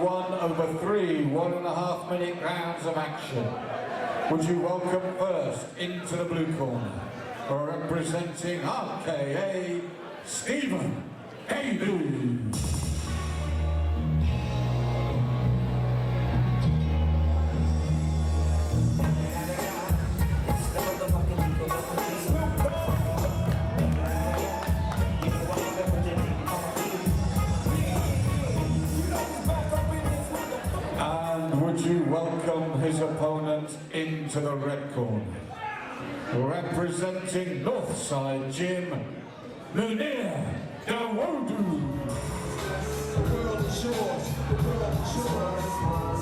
1/3 1.5-minute rounds of action. Would you welcome first into the blue corner, representing RKA, Stephen Davey. Would you welcome his opponent into the red corner, representing Northside Gym, Munir, Dawodu. The world is yours. The world is yours.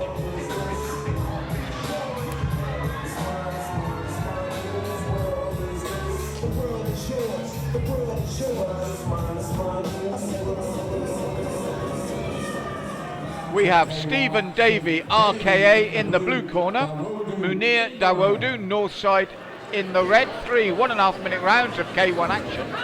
The world is yours. The world is We have Stephen Davey, RKA, in the blue corner, Munir Dawodu, Northside, in the red. 3 1.5-minute rounds of K1 action.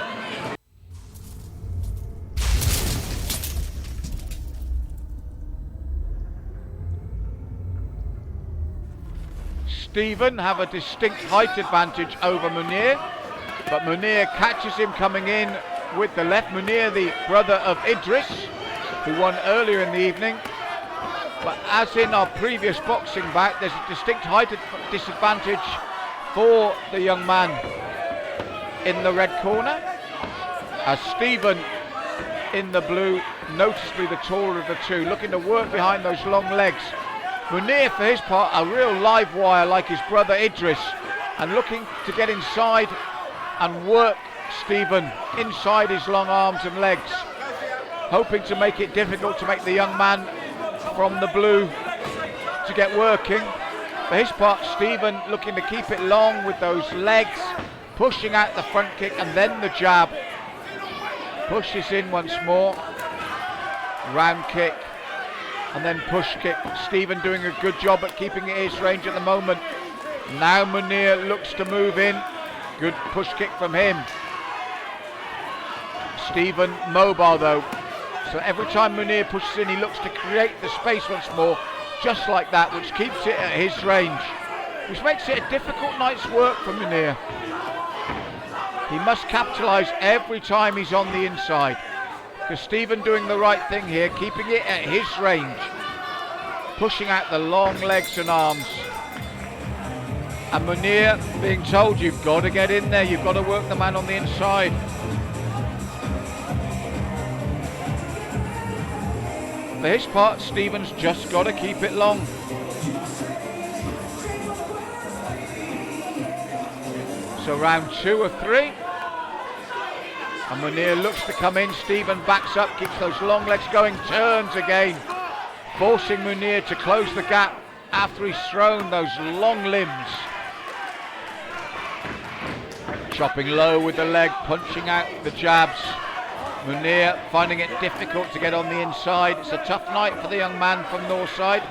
Stephen have a distinct height advantage over Munir, but Munir catches him coming in with the left. Munir, the brother of Idris, who won earlier in the evening. But as in our previous boxing bout, there's a distinct height disadvantage for the young man in the red corner, as Stephen in the blue, noticeably the taller of the two, looking to work behind those long legs. Munir, for his part, a real live wire like his brother Idris, and looking to get inside and work Stephen inside his long arms and legs, hoping to make it difficult to make the young man from the blue to get working. For his part, Stephen looking to keep it long with those legs, pushing out the front kick and then the jab. Pushes in once more, round kick and then push kick. Stephen doing a good job at keeping it his range at the moment. Now Munir looks to move in, good push kick from him. Stephen mobile though, so every time Munir pushes in, he looks to create the space once more, just like that, which keeps it at his range, which makes it a difficult night's work for Munir. He must capitalise every time he's on the inside, because Stephen doing the right thing here, keeping it at his range, pushing out the long legs and arms. And Munir being told, you've got to get in there, you've got to work the man on the inside. For his part, Stephen's just got to keep it long. So round 2 of 3. And Munir looks to come in, Stephen backs up, keeps those long legs going, turns again, forcing Munir to close the gap after he's thrown those long limbs. Chopping low with the leg, punching out the jabs. Munir finding it difficult to get on the inside. It's a tough night for the young man from Northside.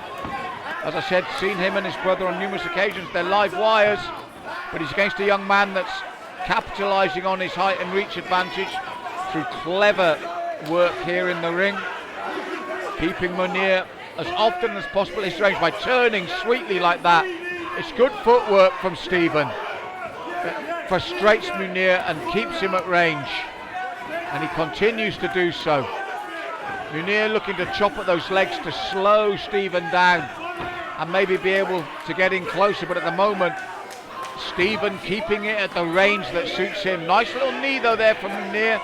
As I said, seen him and his brother on numerous occasions. They're live wires, but he's against a young man that's capitalising on his height and reach advantage through clever work here in the ring, keeping Munir as often as possible at his range by turning sweetly like that. It's good footwork from Stephen. It frustrates Munir and keeps him at range, and he continues to do so. Munir looking to chop at those legs to slow Stephen down and maybe be able to get in closer, but at the moment Stephen keeping it at the range that suits him. Nice little knee though there from Munir,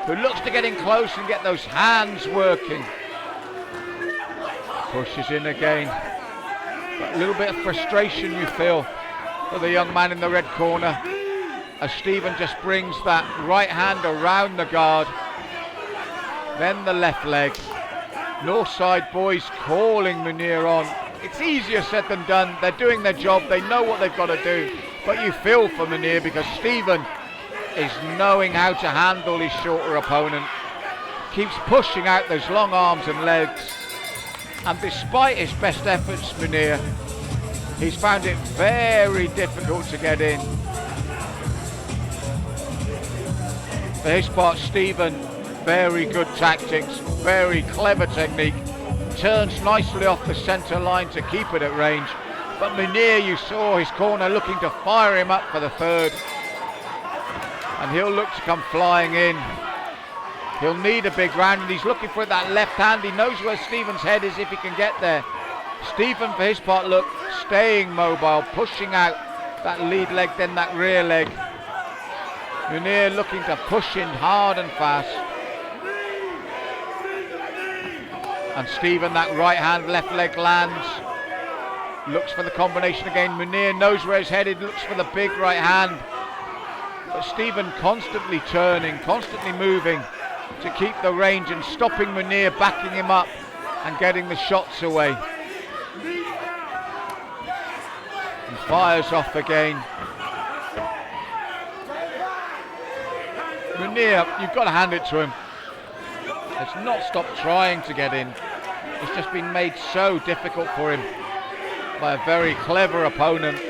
who looks to get in close and get those hands working. Pushes in again. But a little bit of frustration you feel for the young man in the red corner, as Stephen just brings that right hand around the guard, then the left leg. Northside boys calling Munir on. It's easier said than done. They're doing their job, they know what they've got to do, but you feel for Munir because Stephen is knowing how to handle his shorter opponent, keeps pushing out those long arms and legs, and despite his best efforts, Munir, he's found it very difficult to get in. For his part, Stephen, very good tactics, very clever technique, turns nicely off the centre line to keep it at range. But Munir, you saw his corner looking to fire him up for the third. And he'll look to come flying in. He'll need a big round, and he's looking for that left hand. He knows where Stephen's head is if he can get there. Stephen, for his part, look, staying mobile, pushing out that lead leg, then that rear leg. Munir looking to push in hard and fast. And Stephen, that right hand, left leg lands. Looks for the combination again. Munir knows where he's headed, looks for the big right hand. But Stephen constantly turning, constantly moving to keep the range and stopping Munir, backing him up and getting the shots away. He fires off again. Munir, you've got to hand it to him. Has not stopped trying to get in. It's just been made so difficult for him by a very clever opponent.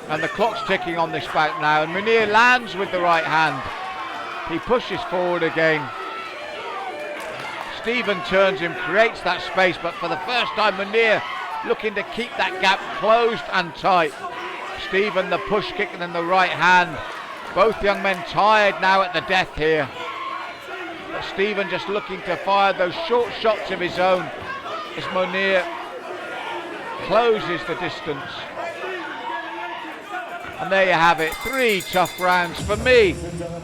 And the clock's ticking on this bout now, and Munir lands with the right hand. He pushes forward again. Stephen turns him, creates that space, but for the first time Munir looking to keep that gap closed and tight. Stephen, the push kick and then the right hand. Both young men tired now at the death here. But Stephen just looking to fire those short shots of his own as Munir closes the distance. And there you have it, 3 tough rounds for me,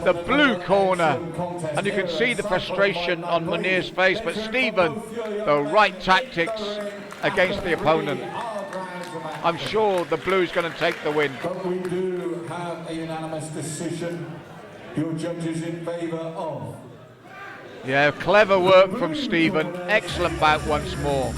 the blue corner. And you can see the frustration on Munir's face, but Stephen, the right tactics against the opponent. I'm sure the blue's going to take the win. But we do have a unanimous decision. Your judges in favour of. Yeah, clever work from Stephen. Excellent bout once more.